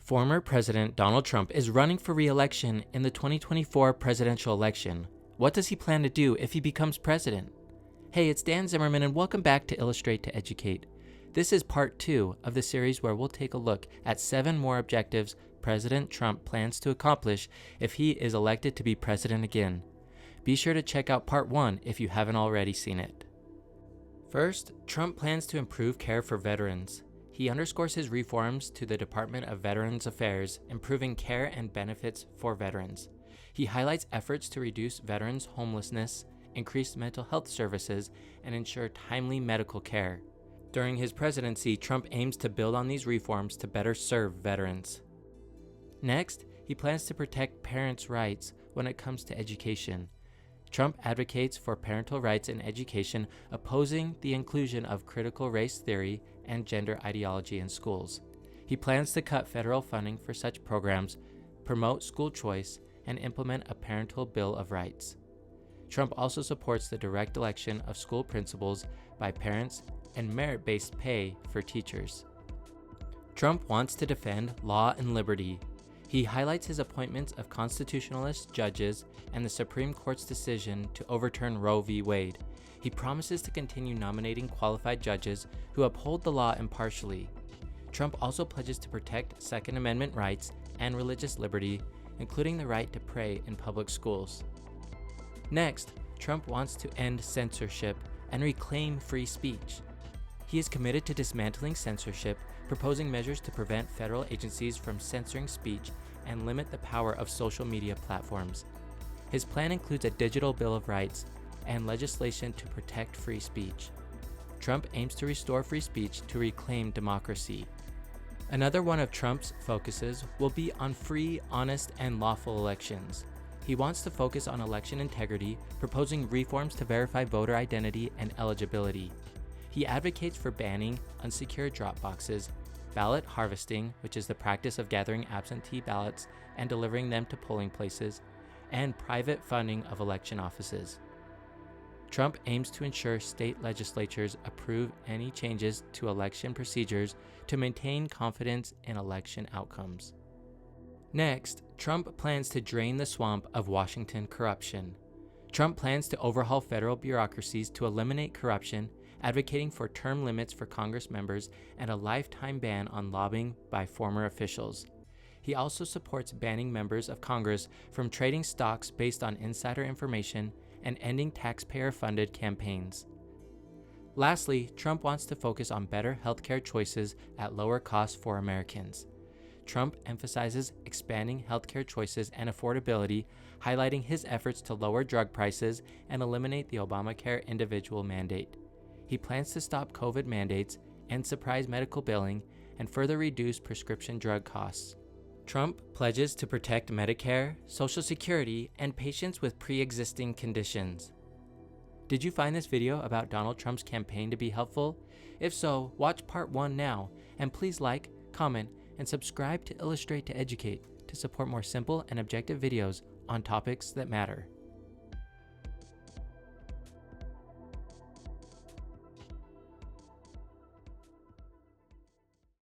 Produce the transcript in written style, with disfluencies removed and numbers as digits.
Former President Donald Trump is running for re-election in the 2024 presidential election. What does he plan to do if he becomes president? Hey, it's Dan Zimmerman and welcome back to Illustrate to Educate. This is part 2 of the series where we'll take a look at 7 more objectives President Trump plans to accomplish if he is elected to be president again. Be sure to check out part 1 if you haven't already seen it. First, Trump plans to improve care for veterans. He underscores his reforms to the Department of Veterans Affairs, improving care and benefits for veterans. He highlights efforts to reduce veterans' homelessness, increase mental health services, and ensure timely medical care. During his presidency, Trump aims to build on these reforms to better serve veterans. Next, he plans to protect parents' rights when it comes to education. Trump advocates for parental rights in education, opposing the inclusion of critical race theory and gender ideology in schools. He plans to cut federal funding for such programs, promote school choice, and implement a parental bill of rights. Trump also supports the direct election of school principals by parents and merit-based pay for teachers. Trump wants to defend law and liberty. He highlights his appointments of constitutionalist judges and the Supreme Court's decision to overturn Roe v. Wade. He promises to continue nominating qualified judges who uphold the law impartially. Trump also pledges to protect Second Amendment rights and religious liberty, including the right to pray in public schools. Next, Trump wants to end censorship and reclaim free speech. He is committed to dismantling censorship, proposing measures to prevent federal agencies from censoring speech and limit the power of social media platforms. His plan includes a digital Bill of Rights and legislation to protect free speech. Trump aims to restore free speech to reclaim democracy. Another one of Trump's focuses will be on free, honest, and lawful elections. He wants to focus on election integrity, proposing reforms to verify voter identity and eligibility. He advocates for banning unsecured drop boxes, ballot harvesting, which is the practice of gathering absentee ballots and delivering them to polling places, and private funding of election offices. Trump aims to ensure state legislatures approve any changes to election procedures to maintain confidence in election outcomes. Next, Trump plans to drain the swamp of Washington corruption. Trump plans to overhaul federal bureaucracies to eliminate corruption, advocating for term limits for Congress members and a lifetime ban on lobbying by former officials. He also supports banning members of Congress from trading stocks based on insider information and ending taxpayer-funded campaigns. Lastly, Trump wants to focus on better healthcare choices at lower cost for Americans. Trump emphasizes expanding healthcare choices and affordability, highlighting his efforts to lower drug prices and eliminate the Obamacare individual mandate. He plans to stop COVID mandates and surprise medical billing and further reduce prescription drug costs. Trump pledges to protect Medicare, Social Security, and patients with pre-existing conditions. Did you find this video about Donald Trump's campaign to be helpful? If so, watch part 1 now, and please like, comment, and subscribe to Illustrate to Educate to support more simple and objective videos on topics that matter.